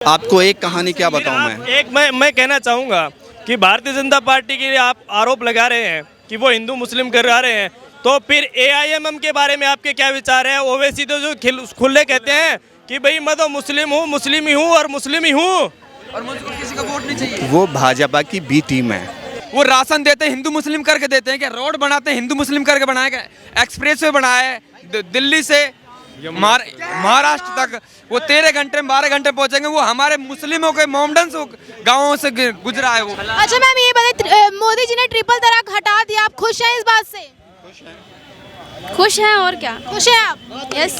आपको एक कहानी क्या बताऊं मैं कहना चाहूँगा कि भारतीय जनता पार्टी के लिए आप आरोप लगा रहे हैं कि वो हिंदू मुस्लिम करा रहे हैं, तो फिर एआईएमएम के बारे में आपके क्या विचार है? ओवैसी तो जो खुले कहते हैं कि भाई मैं तो मुस्लिम हूँ, मुस्लिम ही हूँ और मुस्लिम ही हूँ, और मुझको किसी का वोट नहीं चाहिए। वो भाजपा की बी टीम है। वो राशन देते हैं हिंदू मुस्लिम करके देते हैं क्या? रोड बनाते हैं हिंदू मुस्लिम करके बनाया गया, एक्सप्रेस वे बनाया है दिल्ली से महाराष्ट्र तक, वो 13 घंटे में 12 घंटे पहुंचेंगे। वो हमारे मुस्लिमों के मोमडन गाँवों से गुजरा है वो। अच्छा मैम, ये बताइए, मोदी जी ने ट्रिपल तलाक हटा दिया, आप खुश हैं इस बात से? खुश हैं और क्या, खुश हैं आप? यस।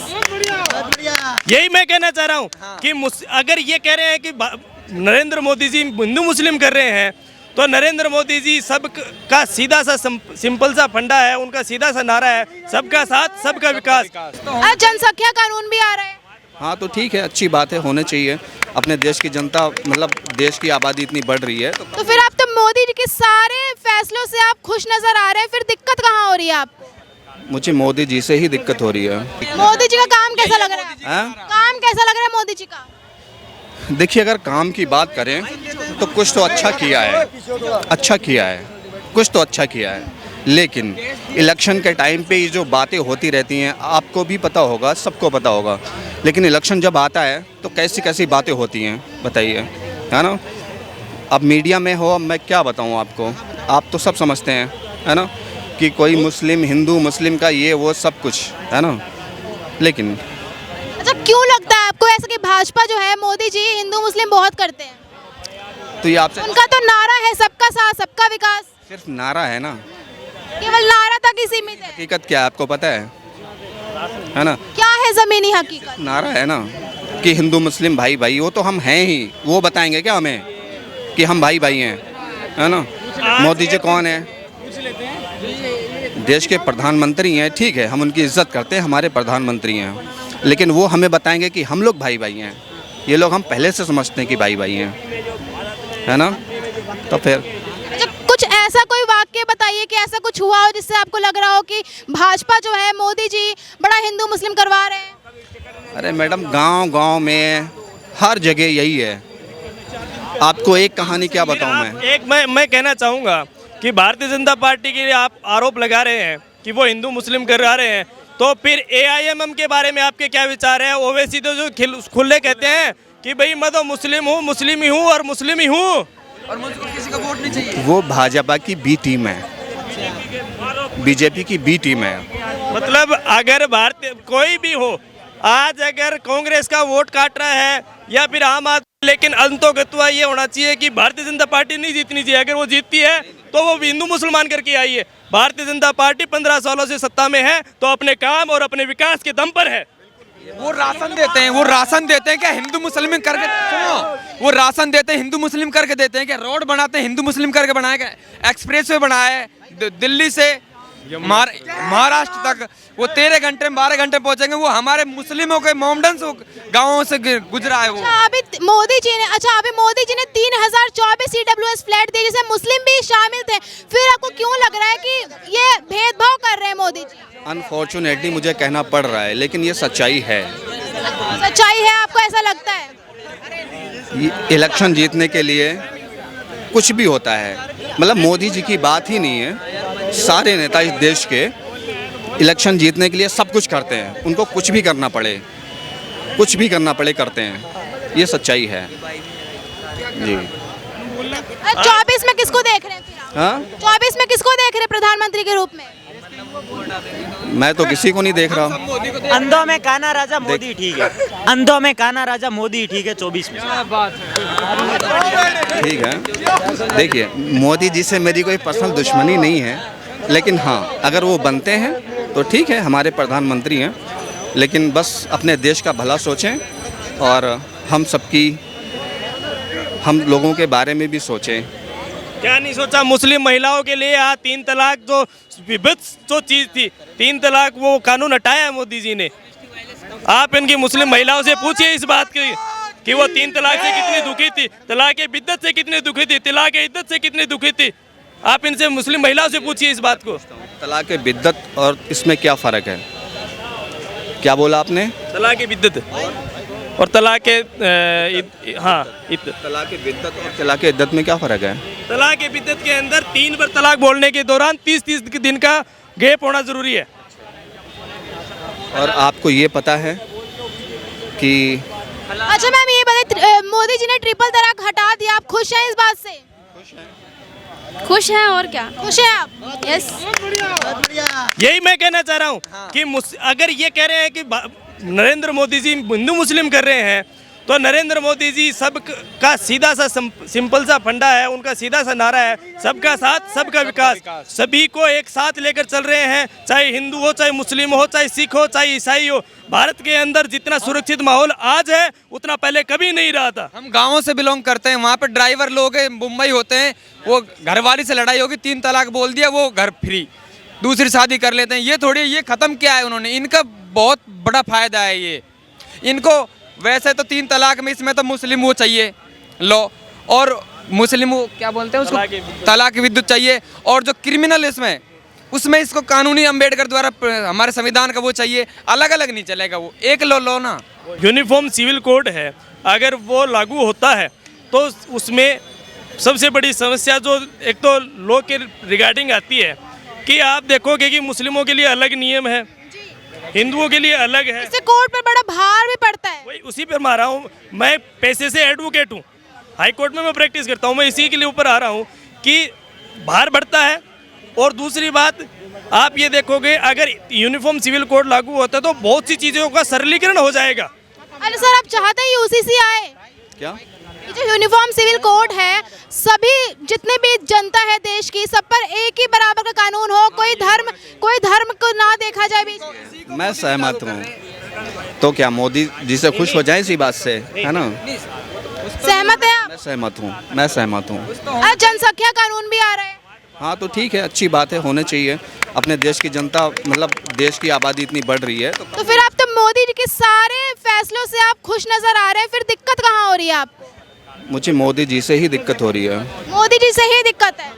यही मैं कहना चाह रहा हूँ कि अगर ये कह रहे हैं कि नरेंद्र मोदी जी हिंदू मुस्लिम कर रहे हैं, तो नरेंद्र मोदी जी सबका सीधा सा सिंपल सा फंडा है, उनका सीधा सा नारा है सबका साथ सबका विकास। जनसंख्या कानून भी आ रहा है। हाँ तो ठीक है, अच्छी बात है, होने चाहिए। अपने देश की जनता, मतलब देश की आबादी इतनी बढ़ रही है तो फिर आप तो मोदी जी के सारे फैसलों से आप खुश नजर आ रहे हैं, फिर दिक्कत कहाँ हो रही है आप? मुझे मोदी जी से ही दिक्कत हो रही है। मोदी जी का काम कैसा लग रहा है? हाँ? काम कैसा लग रहा है मोदी जी का? देखिए, अगर काम की बात करें तो कुछ तो अच्छा किया है, अच्छा किया है, कुछ तो अच्छा किया है। लेकिन इलेक्शन के टाइम पे ये जो बातें होती रहती हैं, आपको भी पता होगा, सबको पता होगा, लेकिन इलेक्शन जब आता है तो कैसी कैसी बातें होती हैं, बताइए, है ना? अब मीडिया में हो, मैं क्या बताऊं आपको, आप तो सब समझते हैं, है ना, कि कोई मुस्लिम हिंदू मुस्लिम का ये वो सब कुछ, है ना? लेकिन अच्छा, क्यों लगता है आपको ऐसा कि भाजपा जो है, मोदी जी हिंदू मुस्लिम बहुत करते हैं? तो ये आपसे, उनका तो नारा है सबका साथ सबका विकास। सिर्फ नारा है ना, केवल नारा तक ही सीमित है। हकीकत क्या है आपको पता है ना? क्या है जमीनी हकीकत? नारा है ना कि हिंदू मुस्लिम भाई भाई, वो तो हम हैं ही, वो बताएंगे क्या हमें कि हम भाई भाई हैं, है ना? मोदी जी कौन है? देश के प्रधानमंत्री हैं, ठीक है, हम उनकी इज्जत करते हैं, हमारे प्रधानमंत्री हैं, लेकिन वो हमें बताएंगे कि हम लोग भाई भाई हैं। ये लोग हम पहले से समझते हैं कि भाई भाई हैं, है ना? तो फिर अच्छा, कुछ ऐसा कोई वाक्य बताइए कि ऐसा कुछ हुआ हो जिससे आपको लग रहा हो कि भाजपा जो है, मोदी जी बड़ा हिंदू मुस्लिम करवा रहे हैं। अरे मैडम, गांव गांव में हर जगह यही है। आपको एक कहानी क्या बताऊं मैं कहना चाहूँगा कि भारतीय जनता पार्टी के लिए आप आरोप लगा रहे हैं कि वो हिंदू मुस्लिम करा रहे हैं, तो फिर एआईएमएम के बारे में आपके क्या विचार है? ओवैसी तो जो खुले कहते हैं कि भाई मैं तो मुस्लिम हूँ, मुस्लिम ही हूँ और मुस्लिम ही हूँ, और मुझको किसी का वोट नहीं चाहिए। वो भाजपा की बी टीम है, बीजेपी की बी टीम है। मतलब अगर भारतीय कोई भी हो, आज अगर कांग्रेस का वोट काट रहा है या फिर आम आदमी, लेकिन अंतोगत्वा ये होना चाहिए कि भारतीय जनता पार्टी नहीं जीतनी चाहिए। अगर वो जीतती है तो वो हिंदू मुसलमान करके आई है। भारतीय जनता पार्टी 15 सालों से सत्ता में है, तो अपने काम और अपने विकास के दम पर है। वो राशन देते हैं, वो राशन देते हैं क्या हिंदू मुस्लिम करके? सुनो, वो राशन देते हैं हिंदू मुस्लिम करके देते हैं क्या? रोड बनाते हैं हिंदू मुस्लिम करके बनाया गया, एक्सप्रेस वे बनाया है दिल्ली से महाराष्ट्र तक, वो 13 घंटे में 12 घंटे पहुंचेंगे। वो हमारे मुस्लिमों के मोमडन गाँवों से गुजरा है वो। अभी मोदी जी ने 3024 CWS फ्लैट दिए जिसमें मुस्लिम भी शामिल थे, फिर आपको क्यों लग रहा है कि ये भेदभाव कर रहे हैं मोदी जी? अनफॉर्चुनेटली मुझे कहना पड़ रहा है, लेकिन ये सच्चाई है। सच्चाई है, आपको ऐसा लगता है? इलेक्शन जीतने के लिए कुछ भी होता है, मतलब मोदी जी की बात ही नहीं है, सारे नेता इस देश के इलेक्शन जीतने के लिए सब कुछ करते हैं, उनको कुछ भी करना पड़े, कुछ भी करना पड़े करते हैं, ये सच्चाई है जी। 24 में किसको देख रहे हैं फिर आप? हाँ, 24 में किसको देख रहे हैं प्रधानमंत्री के रूप में? मैं तो किसी को नहीं देख रहा हूँ। अंधों में काना राजा मोदी ठीक है, अंधों में काना राजा मोदी ठीक है 24 में। ठीक है, देखिए, मोदी जी से मेरी कोई पर्सनल दुश्मनी नहीं है, लेकिन हाँ, अगर वो बनते हैं तो ठीक है, हमारे प्रधानमंत्री हैं, लेकिन बस अपने देश का भला सोचें और हम लोगों के बारे में भी सोचें। क्या नहीं सोचा? मुस्लिम महिलाओं के लिए 3 तलाक जो विभत्स जो चीज़ थी, 3 तलाक, वो कानून हटाया है मोदी जी ने। आप इनकी मुस्लिम महिलाओं से पूछिए इस बात की कि वो 3 तलाक से कितनी दुखी थी, तलाक बिद्दत से कितनी दुखी थी, तलाक इद्दत से कितनी दुखी थी। आप इनसे मुस्लिम महिलाओं से पूछिए इस बात को। तलाक बिद्दत और इसमें क्या फ़र्क है? क्या बोला आपने? तलाक बिद्दत और तलाक तलाक बिद्दत और तलाक इद्दत में क्या फ़र्क है? तलाक बिद्दत के अंदर 3 बार तलाक बोलने के दौरान 30 दिन का गैप होना ज़रूरी है। और आपको ये पता है कि अच्छा मैम ये बताइए, मोदी जी ने ट्रिपल तलाक हटा दिया, आप खुश हैं इस बात से? खुश हैं और क्या। खुश हैं आप? यस। यही मैं कहना चाह रहा हूँ कि अगर ये कह रहे हैं कि नरेंद्र मोदी जी हिंदू मुस्लिम कर रहे हैं, तो नरेंद्र मोदी जी सब का सीधा सा सिंपल सा फंडा है, उनका सीधा सा नारा है सबका साथ सबका विकास। सभी को एक साथ लेकर चल रहे हैं, चाहे हिंदू हो, चाहे मुस्लिम हो, चाहे सिख हो, चाहे ईसाई हो। भारत के अंदर जितना सुरक्षित माहौल आज है उतना पहले कभी नहीं रहा था। हम गाँव से बिलोंग करते हैं, वहाँ पे ड्राइवर लोग मुंबई होते हैं, वो घरवाली से लड़ाई होगी, 3 तलाक बोल दिया, वो घर फ्री, दूसरी शादी कर लेते हैं। ये थोड़ी, ये ख़त्म किया है उन्होंने, इनका बहुत बड़ा फ़ायदा है ये इनको। वैसे तो 3 तलाक में, इसमें तो मुस्लिम वो चाहिए लॉ, और मुस्लिम वो क्या बोलते हैं उसको, तलाक विद्युत चाहिए। और जो क्रिमिनल उसमें इसको कानूनी अम्बेडकर द्वारा हमारे संविधान का वो चाहिए, अलग अलग नहीं चलेगा, वो एक लॉ ना। यूनिफॉर्म सिविल कोड है, अगर वो लागू होता है तो उसमें सबसे बड़ी समस्या जो एक तो लॉ के रिगार्डिंग आती है कि आप देखोगे कि मुस्लिमों के लिए अलग नियम है, हिंदुओं के लिए अलग है, इससे कोर्ट पर बड़ा भार भी पड़ता है। वही उसी पर मार रहा हूँ मैं, पैसे से एडवोकेट हूँ, हाई कोर्ट में मैं प्रैक्टिस करता हूँ, मैं इसी के लिए ऊपर आ रहा हूँ कि भार बढ़ता है। और दूसरी बात आप ये देखोगे, अगर यूनिफॉर्म सिविल कोड लागू होता है तो बहुत सी चीज़ों का सरलीकरण हो जाएगा। अरे सर, आप चाहते हैं यूसीसी आए? क्या ये जो यूनिफॉर्म सिविल कोड है, सभी जितने भी जनता है देश की, सब पर एक ही बराबर का कानून हो, कोई धर्म को ना देखा जाए बीच में। मैं सहमत हूँ। तो क्या मोदी जी से खुश हो जाए इसी बात से, है ना? सहमत है आप? मैं सहमत हूँ। जनसंख्या कानून भी आ रहा है। हाँ तो ठीक है, अच्छी बात है, होने चाहिए। अपने देश की जनता, मतलब देश की आबादी इतनी बढ़ रही है तो फिर आप तो मोदी जी के सारे फैसलों से आप खुश नजर आ रहे हैं, फिर दिक्कत कहाँ हो रही है आप? मुझे मोदी जी से ही दिक्कत हो रही है। मोदी जी से ही दिक्कत है?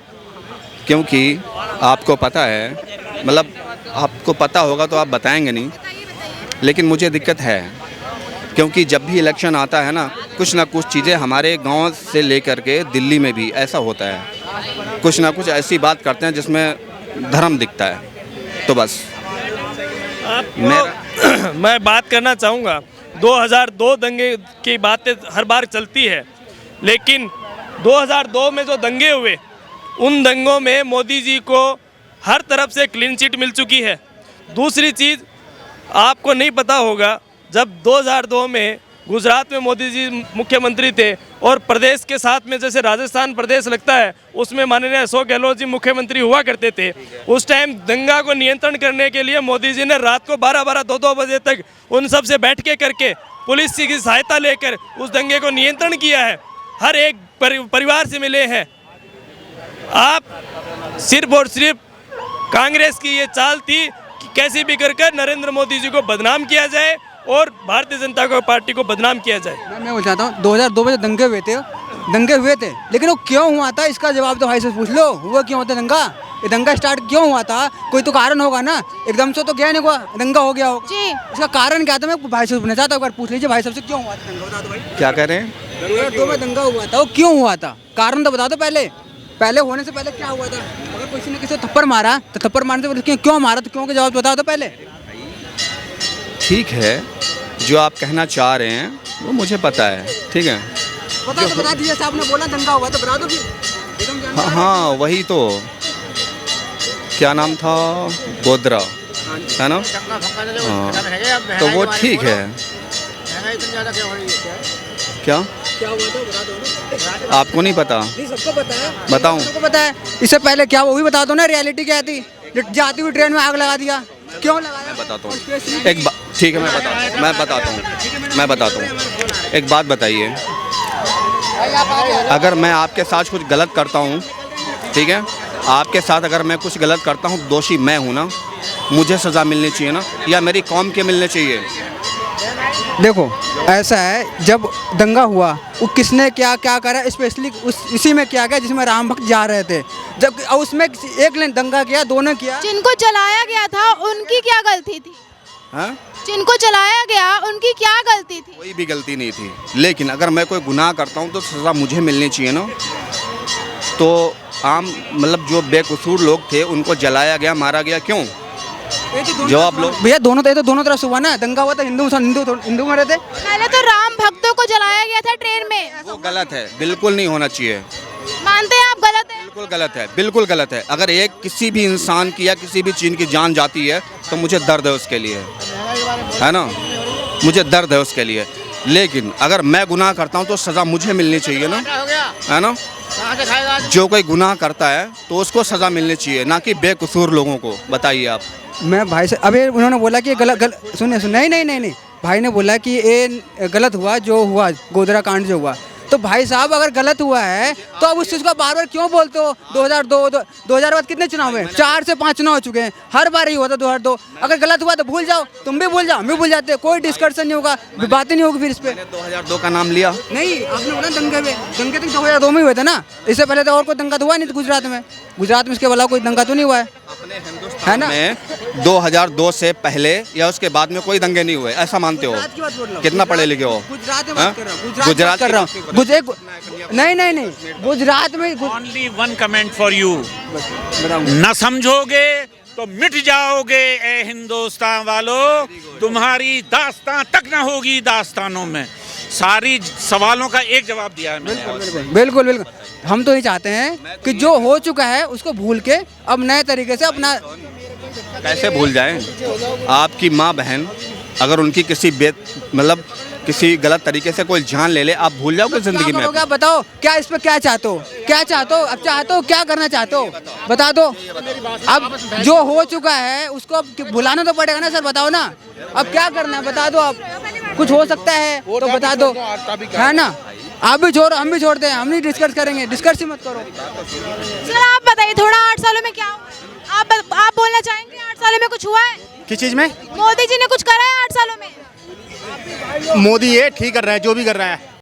क्योंकि आपको पता है, मतलब आपको पता होगा तो आप बताएंगे नहीं, लेकिन मुझे दिक्कत है क्योंकि जब भी इलेक्शन आता है ना कुछ चीज़ें हमारे गांव से लेकर के दिल्ली में भी ऐसा होता है, कुछ ना कुछ ऐसी बात करते हैं जिसमें धर्म दिखता है। तो बस मैं बात करना चाहूँगा, 2002 दंगे की बातें हर बार चलती है, लेकिन 2002 में जो दंगे हुए उन दंगों में मोदी जी को हर तरफ से क्लीन चिट मिल चुकी है। दूसरी चीज़ आपको नहीं पता होगा, जब 2002 में गुजरात में मोदी जी मुख्यमंत्री थे और प्रदेश के साथ में जैसे राजस्थान प्रदेश लगता है, उसमें माननीय अशोक गहलोत जी मुख्यमंत्री हुआ करते थे। उस टाइम दंगा को नियंत्रण करने के लिए मोदी जी ने रात को 12-12, 2-2 बजे तक उन सब से बैठ के करके पुलिस की सहायता लेकर उस दंगे को नियंत्रण किया है। हर एक परिवार से मिले हैं। आप सिर्फ और सिर्फ कांग्रेस की ये चाल थी कि कैसे भी कर नरेंद्र मोदी जी को बदनाम किया जाए और भारतीय जनता पार्टी को बदनाम किया जाए। मैं बोल चाहता हूँ 2002 में दंगे हुए थे, लेकिन वो क्यों हुआ था इसका जवाब तो भाई से पूछ लो। हुआ क्यों होता दंगा? ये दंगा स्टार्ट क्यों हुआ था? कोई तो कारण होगा ना, एकदम से तो क्या नहीं हुआ, दंगा हो गया होगा जी। इसका कारण क्या था? मैं भाई से पूछना चाहता हूँ, एक बार पूछ लीजिए भाई साहब से, क्यों हुआ था दंगा, बता दो भाई। क्या कह रहे हैं? 2002 में दंगा हुआ था, वो क्यों हुआ था? कारण तो बता दो पहले होने से पहले क्या हुआ था? अगर किसी ने किसी को थप्पड़ मारा तो थप्पड़ मारने से पहले क्यों मारा, तो क्यों का जवाब बता दो पहले। ठीक है, जो आप कहना चाह रहे हैं वो मुझे पता है, ठीक है, बता दीजिए। साहब ने बोला दंगा हुआ तो बता दो फिर। हाँ वही तो, क्या नाम था, गोदरा है ना? हाँ तो वो ठीक है। क्या हुआ था बता दो ना। आपको नहीं पता? नहीं, सबको पता है। बताऊं? सबको पता है। इससे पहले क्या, वो भी बता दो ना, रियलिटी क्या थी? जाती हुई ट्रेन में आग लगा दिया, क्यों लगाया? मैं बताता हूँ एक बात, ठीक है, मैं बताता हूँ। एक बात बताइए, अगर मैं आपके साथ कुछ गलत करता हूँ, ठीक है, आपके साथ अगर मैं कुछ गलत करता हूँ, दोषी मैं हूँ ना, मुझे सज़ा मिलनी चाहिए ना, या मेरी कौम के मिलने चाहिए? देखो ऐसा है, जब दंगा हुआ वो किसने क्या करा, स्पेशली इसी में क्या जिसमें राम भक्त जा रहे थे, जब उसमें एक ने दंगा किया, दो ने किया। जिनको जलाया गया था उनकी क्या गलती थी? हाँ, जिनको जलाया गया उनकी क्या गलती थी? कोई भी गलती नहीं थी, लेकिन अगर मैं कोई गुनाह करता हूँ तो सज़ा मुझे मिलनी चाहिए ना। तो आम मतलब जो बेकसूर लोग थे उनको जलाया गया, मारा गया, क्यों? जवाब लो भैया। दोनों तरफ से हुआ ना, दंगा हुआ था, हिंदू मरे थे। पहले तो राम भक्तों को जलाया गया था ट्रेन में। वो गलत है, बिल्कुल नहीं होना चाहिए। मानते हैं आप गलत है? बिल्कुल गलत है, बिल्कुल गलत है। अगर एक किसी भी इंसान की या किसी भी चीज़ की जान जाती है तो मुझे दर्द है उसके लिए, है ना, मुझे दर्द है उसके लिए। लेकिन अगर मैं गुनाह करता हूँ तो सज़ा मुझे मिलनी चाहिए ना, है ना। जो कोई गुनाह करता है तो उसको सज़ा मिलनी चाहिए, ना कि बेकसूर लोगों को। बताइए आप। मैं भाई से अभी उन्होंने बोला कि सुनिए नहीं, भाई ने बोला कि ये गलत हुआ जो हुआ, गोधरा कांड जो हुआ। तो भाई साहब अगर गलत हुआ है तो अब उस चीज़ को बार बार क्यों बोलते हो? 2000 बाद कितने चुनाव हुए? 4 से 5 चुनाव हो चुके हैं, हर बार ही हुआ था 2002। अगर गलत हुआ तो भूल जाओ, तुम भी भूल जाओ, हम भी भूल जाते, कोई डिस्कशन नहीं होगा, बात ही नहीं होगी फिर इस पे। 2002 का नाम लिया नहीं, आपने बोला दंगे तो 2002 में हुए थे ना, इससे पहले तो और कोई दंगा तो हुआ नहीं था गुजरात में इसके अलावा कोई दंगा तो नहीं हुआ है ना। में 2002 से पहले या उसके बाद में कोई दंगे नहीं हुए, ऐसा मानते हो? कितना पढ़े लिखे हो? गुजरात में हाँ? बात कर रहा हूँ, गुजरात कर रहा हूँ। नहीं, गुजरात में only one comment for you, न समझोगे तो मिट जाओगे ए हिंदुस्तान वालों, तुम्हारी दास्तां तक न होगी दास्तानों में। सारी सवालों का एक जवाब दिया है मैंने। बिल्कुल। हम तो ये चाहते हैं कि जो हो चुका है उसको भूल के अब नए तरीके से अपना। कैसे भूल जाएं? आपकी माँ बहन अगर उनकी किसी मतलब किसी गलत तरीके से कोई जान ले ले, आप भूल जाओगे जिंदगी में? क्या बताओ, क्या इस पे क्या चाहते हो? अब चाहते हो, क्या करना चाहते हो, बता दो। अब जो हो चुका है उसको अब भुलाना तो पड़ेगा ना सर, बताओ ना। अब क्या करना है बता दो, आप कुछ हो सकता है तो बता दो, है ना। आप भी छोड़ो, हम भी छोड़ते हैं, हम नहीं डिस्कस करेंगे, डिस्कस ही मत करो। सर आप बताइए थोड़ा, 8 सालों में क्या हुआ? आप बोलना चाहेंगे 8 सालों में कुछ हुआ है? किस चीज़ में? मोदी जी ने कुछ करा है 8 सालों में? मोदी ये ठीक कर रहा है, जो भी कर रहा है।